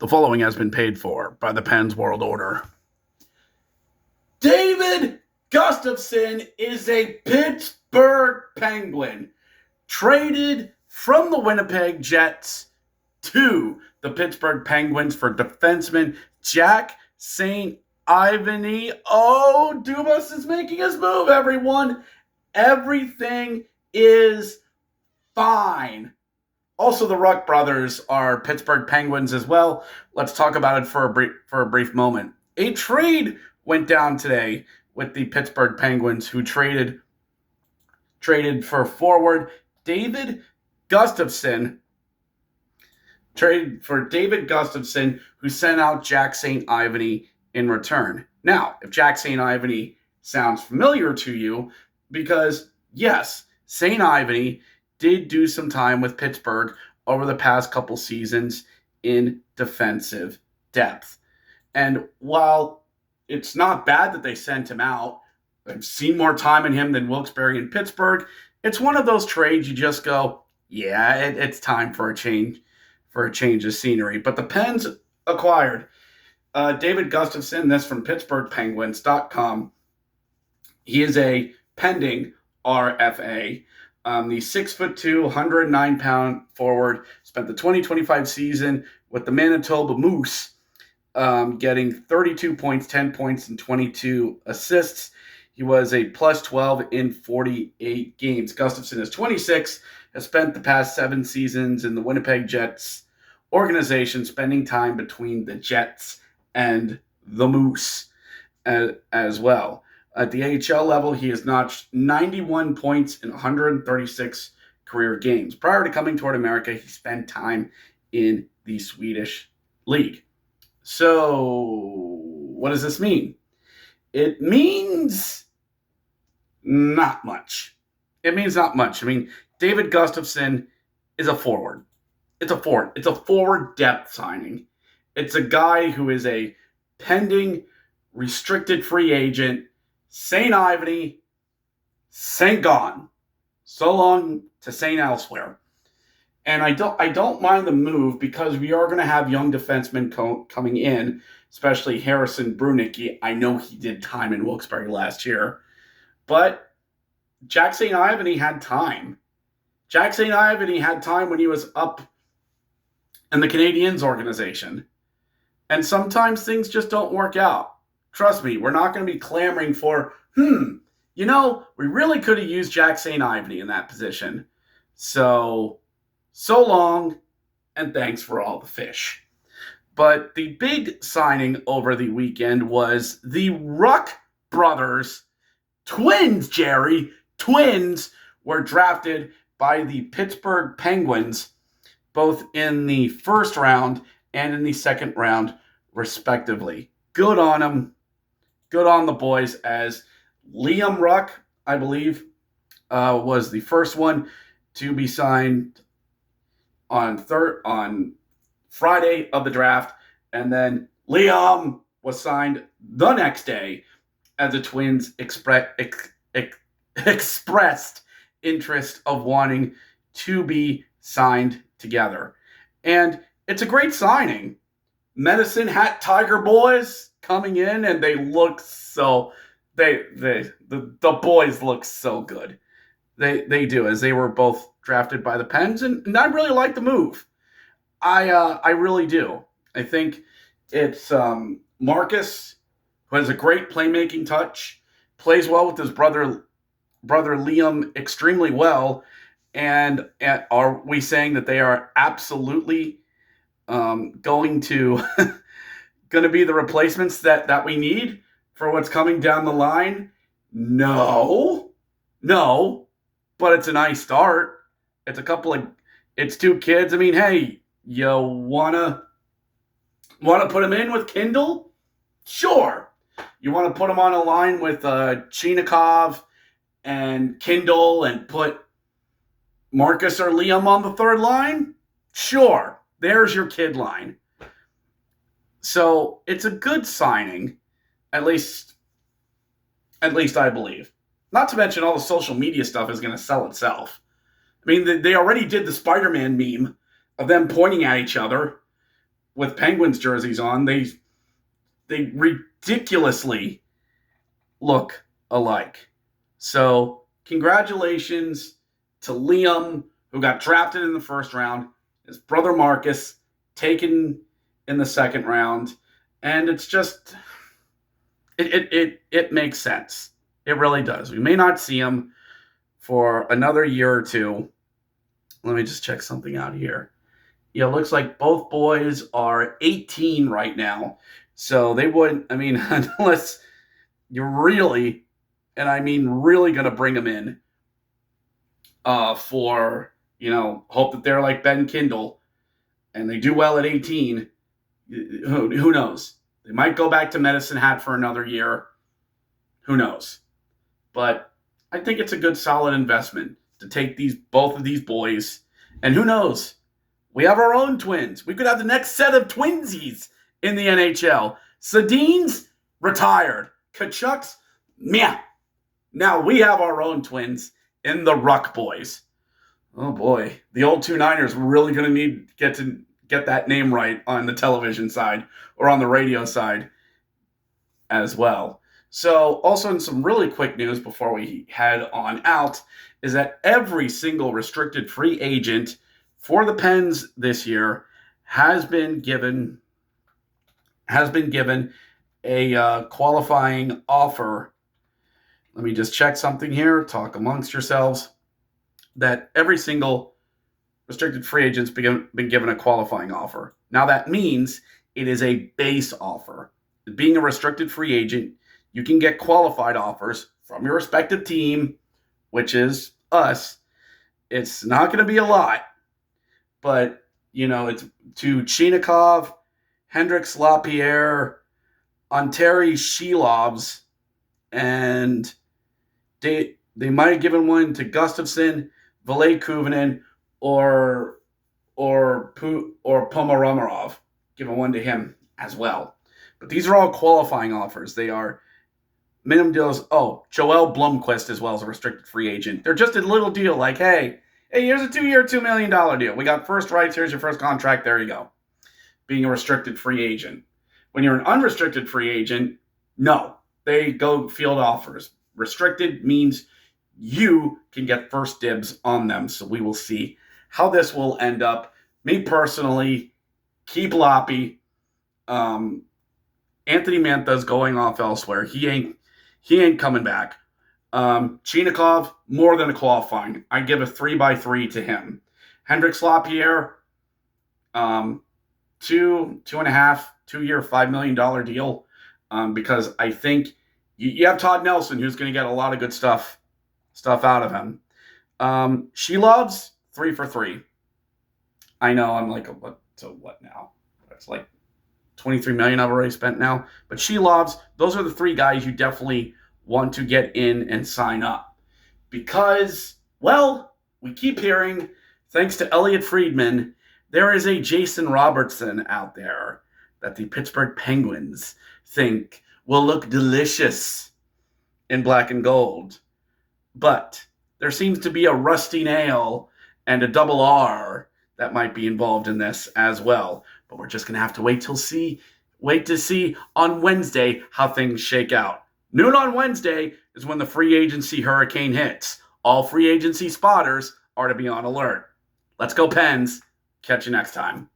The following has been paid for by the Pens World Order. David Gustafsson is a Pittsburgh Penguin, traded from the Winnipeg Jets to the Pittsburgh Penguins for defenseman Jack St. Ivany. Oh, Dubas is making his move, everyone. Everything is fine. Also, the Ruck brothers are Pittsburgh Penguins as well. Let's talk about it for a brief moment. A trade went down today with the Pittsburgh Penguins, who traded for forward David Gustafsson. Traded for David Gustafsson, who sent out Jack St. Ivany in return. Now, if Jack St. Ivany sounds familiar to you, because yes, St. Ivany did do some time with Pittsburgh over the past couple seasons in defensive depth. And while it's not bad that they sent him out, I've seen more time in him than Wilkes-Barre in Pittsburgh. It's one of those trades you just go, yeah, it's time for a change of scenery. But the Pens acquired David Gustafsson. That's from PittsburghPenguins.com. He is a pending RFA. The 6'2", 109-pound forward spent the 2025 season with the Manitoba Moose, getting 32 points, 10 points, and 22 assists. He was a plus 12 in 48 games. Gustafsson is 26, has spent the past 7 seasons in the Winnipeg Jets organization, spending time between the Jets and the Moose as well. At the AHL level, he has notched 91 points in 136 career games. Prior to coming toward America, he spent time in the Swedish league. So, what does this mean? It means not much. It means not much. I mean, David Gustafsson is a forward. It's a forward. It's a forward depth signing. It's a guy who is a pending restricted free agent. St. Ivany, St. Gone. So long to St. Elsewhere. And I don't mind the move, because we are going to have young defensemen coming in, especially Harrison Brunicky. I know he did time in Wilkes-Barre last year. But Jack St. Ivany had time. Jack St. Ivany had time when he was up in the Canadiens organization. And sometimes things just don't work out. Trust me, we're not going to be clamoring for, we really could have used Jack St. Ivany in that position. So long, and thanks for all the fish. But the big signing over the weekend was the Ruck brothers, twins, Jerry, twins, were drafted by the Pittsburgh Penguins, both in the first round and in the second round, respectively. Good on them. Good on the boys, as Liam Ruck, I believe, was the first one to be signed on Friday of the draft, and then Liam was signed the next day as the Twins expressed interest of wanting to be signed together. And it's a great signing. Medicine Hat Tiger boys coming in, and they look so the boys look so good. They do, as they were both drafted by the Pens, and I really like the move. I really do. I think it's Marcus, who has a great playmaking touch, plays well with his brother Liam extremely well, and are we saying that they are absolutely going to be the replacements that we need for what's coming down the line? No, but it's a nice start. It's 2 kids. I mean, hey, you wanna put them in with Kindle? Sure. You want to put them on a line with Chinikov and Kindle and put Marcus or Liam on the third line? Sure. There's your kid line. So it's a good signing, at least I believe. Not to mention all the social media stuff is going to sell itself. I mean, they already did the Spider-Man meme of them pointing at each other. with Penguins jerseys on, they ridiculously look alike. So congratulations to Liam, who got drafted in the first round, his brother Marcus taken in the second round, and it's just it makes sense. It really does. We may not see him for another year or two. Let me just check something out here. Yeah, it looks like both boys are 18 right now. So they wouldn't, I mean, unless you're really, and I mean really going to bring them in for, hope that they're like Ben Kindle and they do well at 18, who knows? They might go back to Medicine Hat for another year. Who knows? But I think it's a good, solid investment to take both of these boys. And who knows? We have our own twins. We could have the next set of twinsies in the NHL. Sedin's retired. Kachuk's, meh. Now we have our own twins in the Ruck boys. Oh boy, the old 2-Niners really going to need to get that name right on the television side or on the radio side as well. So also in some really quick news before we head on out is that every single restricted free agent for the Pens this year has been given a qualifying offer. Let me just check something here. Talk amongst yourselves. That every single restricted free agent's been given a qualifying offer. Now that means it is a base offer. Being a restricted free agent, you can get qualified offers from your respective team, which is us. It's not going to be a lot, but, it's to Chinikov, Hendrix Lapierre, Anteri Shelovs, and they might have given one to Gustafsson, Ville Kuvanen, or Pomarov, given one to him as well. But these are all qualifying offers. They are minimum deals. Oh, Joel Blomqvist as well as a restricted free agent. They're just a little deal like, hey, here's a 2-year, $2 million deal. We got first rights. Here's your first contract. There you go. Being a restricted free agent. When you're an unrestricted free agent, no, they go field offers. Restricted means you can get first dibs on them. So we will see how this will end up. Me personally, keep Loppy. Anthony Mantha's going off elsewhere. He ain't coming back. Chinikov, more than a qualifying. I give a 3x3 to him. Hendrix Lapierre, 2.5-2-year, $5 million deal. Because I think you have Todd Nelson, who's going to get a lot of good stuff out of him. She loves 3 for 3. I know I'm like, what now? It's like $23 million I've already spent now. But she loves, those are the 3 guys you definitely want to get in and sign up. Because, well, we keep hearing, thanks to Elliot Friedman, there is a Jason Robertson out there that the Pittsburgh Penguins think will look delicious in black and gold. But there seems to be a rusty nail and a double R that might be involved in this as well. But we're just going to have to wait to see on Wednesday how things shake out. Noon on Wednesday is when the free agency hurricane hits. All free agency spotters are to be on alert. Let's go Pens. Catch you next time.